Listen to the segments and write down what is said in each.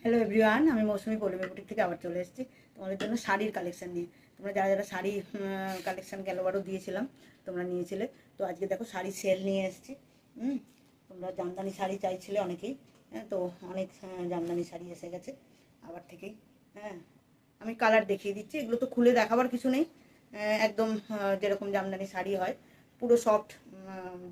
Hello everyone, আমি মৌসুমি Pallavi boutique থেকে আবার চলে এসেছি তোমাদের জন্য শাড়ির কালেকশন নিয়ে। তোমরা যারা যারা শাড়ি কালেকশন গেলবারও দিয়েছিলাম, তোমরা নিয়েছিলে। তো আজকে দেখো শাড়ি সেল নিয়ে এসেছি। তোমরা জামদানি শাড়ি চাইছিলে অনেকেই। হ্যাঁ, তো অনেক জামদানি শাড়ি এসে গেছে আবার থেকেই। হ্যাঁ, আমি কালার দেখিয়ে দিচ্ছি, এগুলো তো খুলে দেখাবার কিছু নেই। একদম যেরকম জামদানি শাড়ি হয়, পুরো সফট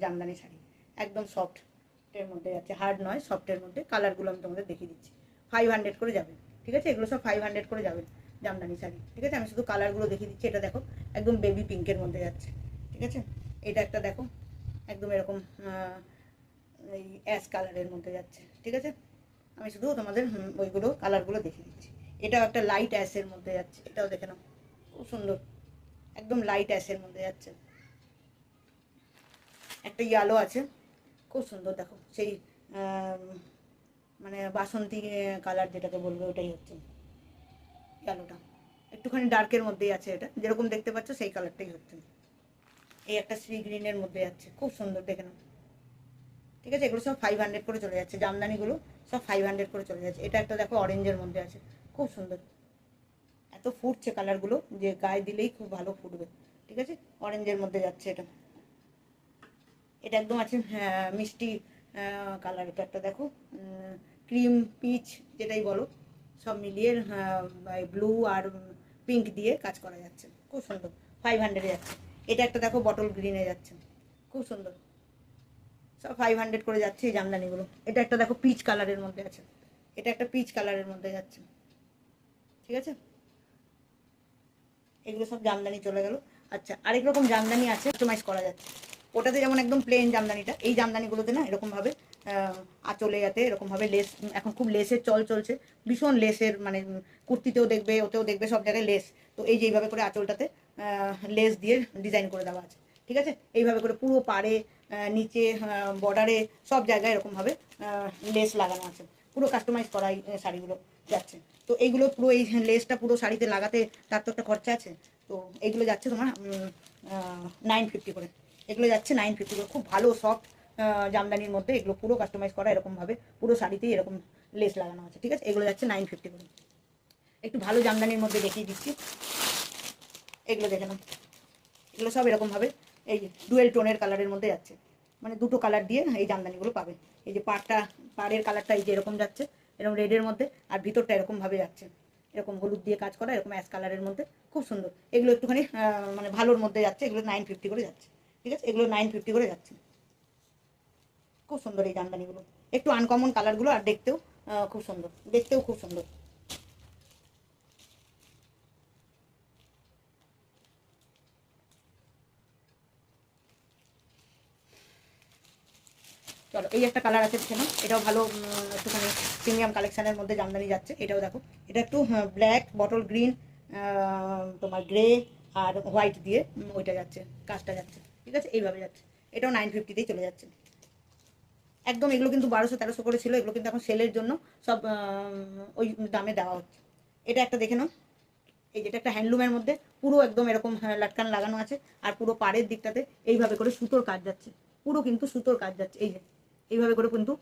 জামদানি শাড়ি, একদম সফটের মধ্যে আছে, হার্ড নয়, সফটের মধ্যে। কালারগুলো আমি তোমাদের দেখিয়ে দিচ্ছি। 500 করে যাবে, ঠিক আছে? এগুলো সব 500 করে যাবে জামদানি শাড়ি, ঠিক আছে? আমি শুধু কালারগুলো দেখিয়ে দিচ্ছি। এটা দেখো, একদম বেবি পিঙ্কের মধ্যে যাচ্ছে, ঠিক আছে? এটা একটা দেখো, একদম এরকম এই অ্যাশ কালারের মধ্যে যাচ্ছে, ঠিক আছে? আমি শুধু তোমাদের ওইগুলো কালারগুলো দেখিয়ে দিচ্ছি। এটাও একটা লাইট অ্যাশের মধ্যে যাচ্ছে, এটাও দেখে নাও, খুব সুন্দর, একদম লাইট অ্যাশের মধ্যে যাচ্ছে। একটা ইয়েলো আছে, খুব সুন্দর, দেখো সেই মানে বাসন্তী কালার যেটাকে বলবে, ওটাই হচ্ছে ইয়েলোটা। একটুখানি ডার্কের মধ্যেই আছে, এটা যেরকম দেখতে পাচ্ছ সেই কালারটাই হচ্ছে। এই একটা সি গ্রিনের মধ্যে যাচ্ছে, খুব সুন্দর, দেখে নাও, ঠিক আছে? এগুলো সব 500 করে চলে যাচ্ছে, জামদানিগুলো সব 500 করে চলে যাচ্ছে। এটা একটা দেখো অরেঞ্জের মধ্যে আছে, খুব সুন্দর, এত ফুটছে কালারগুলো যে গায়ে দিলেই খুব ভালো ফুটবে, ঠিক আছে? অরেঞ্জের মধ্যে যাচ্ছে এটা। এটা একদম আছে মিষ্টি কালার। এটা একটা দেখো ক্রিম পিচ যেটাই বলো, সব মিলিয়ে ব্লু আর পিঙ্ক দিয়ে কাজ করা যাচ্ছে, খুব সুন্দর। 500-এ যাচ্ছে। এটা একটা দেখো বটল গ্রিনে যাচ্ছে, খুব সুন্দর, সব 500 করে যাচ্ছে এই জামদানিগুলো। এটা একটা দেখো পিচ কালারের মধ্যে আছে, এটা একটা পিচ কালারের মধ্যে যাচ্ছে, ঠিক আছে? এগুলো সব জামদানি চলে গেল। আচ্ছা, আরেক রকম জামদানি আছে, কাস্টমাইজ করা যাচ্ছে। ওটাতে যেমন একদম প্লেন জামদানিটা, এই জামদানিগুলোতে না এরকমভাবে আঁচলে যাতে এরকমভাবে লেস, এখন খুব লেসের চল চলছে, ভীষণ লেসের, মানে কুর্তিতেও দেখবে, ওতেও দেখবে, সব জায়গায় লেস। তো এই যে এইভাবে করে আঁচলটাতে লেস দিয়ে ডিজাইন করে দেওয়া আছে, ঠিক আছে? এইভাবে করে পুরো পাড়ে, নিচে, বর্ডারে, সব জায়গায় এরকমভাবে লেস লাগানো আছে। পুরো কাস্টমাইজ করা এই শাড়িগুলো যাচ্ছে। তো এইগুলো পুরো, এই লেসটা পুরো শাড়িতে লাগাতে তার তো একটা খরচা আছে। তো এইগুলো যাচ্ছে তোমার 950 করে। এগুলো যাচ্ছে 950 করে, খুব ভালো সফট জামদানির মধ্যে এগুলো পুরো কাস্টমাইজ করা এরকমভাবে, পুরো শাড়িতেই এরকম লেস লাগানো আছে, ঠিক আছে? এগুলো যাচ্ছে 950 করে। একটু ভালো জামদানির মধ্যে দেখিয়ে দিচ্ছি, এগুলো দেখে নাও। এগুলো সব এরকমভাবে এই ডুয়েল টোনের কালারের মধ্যে যাচ্ছে, মানে দুটো কালার দিয়ে এই জামদানিগুলো পাবে। এই যে পাড়ের কালারটা এই যে এরকম যাচ্ছে, এরকম রেডের মধ্যে, আর ভিতরটা এরকমভাবে যাচ্ছে, এরকম হলুদ দিয়ে কাজ করা, এরকম অ্যাশ কালারের মধ্যে, খুব সুন্দর। এগুলো একটুখানি মানে ভালোর মধ্যে যাচ্ছে, এগুলো 950 করে যাচ্ছে, ঠিক আছে? এগুলো 950 করে যাচ্ছে, খুব সুন্দর এই জামদানিগুলো। একটু আনকমন কালারগুলো, আর দেখতেও খুব সুন্দর, দেখতেও খুব সুন্দর। চলো, এই একটা কালার আছে, দেখে নাও, এটাও ভালো, একটুখানি প্রিমিয়াম কালেকশানের মধ্যে জামদানি যাচ্ছে। এটাও দেখো, এটা একটু ব্ল্যাক, বটল গ্রিন, তোমার গ্রে আর হোয়াইট দিয়ে ওইটা যাচ্ছে, কাজটা যাচ্ছে, ঠিক আছে? এইভাবে যাচ্ছে। এটাও 950-তেই চলে যাচ্ছে একদম। এগুলো কিন্তু 1200-1300 করে ছিল, এগুলো কিন্তু এখন সেলের জন্য সব ওই দামে দেওয়া হচ্ছে। এটা একটা দেখে নাও, এই যেটা একটা হ্যান্ডলুমের মধ্যে, পুরো একদম এরকম লাটকান লাগানো আছে, আর পুরো পাড়ের দিকটাতে এইভাবে করে সুতোর কাজ যাচ্ছে, পুরো কিন্তু সুতোর কাজ যাচ্ছে, এই যে এইভাবে করে কিন্তু,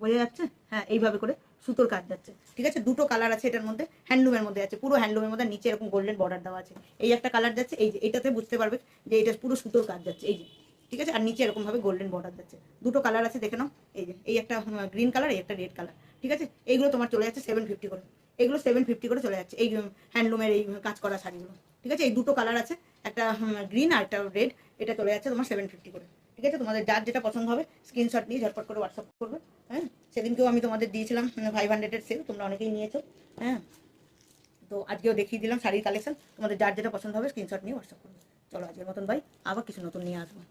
বোঝা যাচ্ছে? হ্যাঁ, এইভাবে করে সুতোর কাজ যাচ্ছে, ঠিক আছে? দুটো কালার আছে এটার মধ্যে, হ্যান্ডলুমের মধ্যে আছে, পুরো হ্যান্ডলুমের মধ্যে, নিচে এরকম গোল্ডেন বর্ডার দেওয়া আছে। এই একটা কালার যাচ্ছে, এই যে এটাতে বুঝতে পারবে যে এটা পুরো সুতোর কাজ যাচ্ছে, এই যে, ঠিক আছে? আর নিচে এরকমভাবে গোল্ডেন বর্ডার যাচ্ছে। দুটো কালার আছে, দেখে নাও। এই যে এই একটা গ্রিন কালার, এই একটা রেড কালার, ঠিক আছে? এইগুলো তোমার চলে যাচ্ছে 750 করে। এগুলো 750 করে চলে যাচ্ছে, এই হ্যান্ডলুমের এই কাজ করা শাড়িগুলো, ঠিক আছে? এই দুটো কালার আছে, একটা গ্রিন আর একটা রেড, এটা চলে যাচ্ছে তোমার 750 করে, ঠিক আছে? তোমাদের যার যেটা পছন্দ হবে স্ক্রিনশট নিয়ে ঝটপট করে হোয়াটসঅ্যাপ করবে। হ্যাঁ, সেদিনকেও আমি তোমাদের দিয়েছিলাম 500-এর সেল, তোমরা অনেকেই নিয়েছো। হ্যাঁ, তো আজকেও দেখিয়ে দিলাম শাড়ির কালেকশন, তোমাদের যার যেটা পছন্দ হবে স্ক্রিনশট নিয়ে হোয়াটসঅ্যাপ করবে। চলো, আজকের মতন বাই, আবার কিছু নতুন নিয়ে আসবো।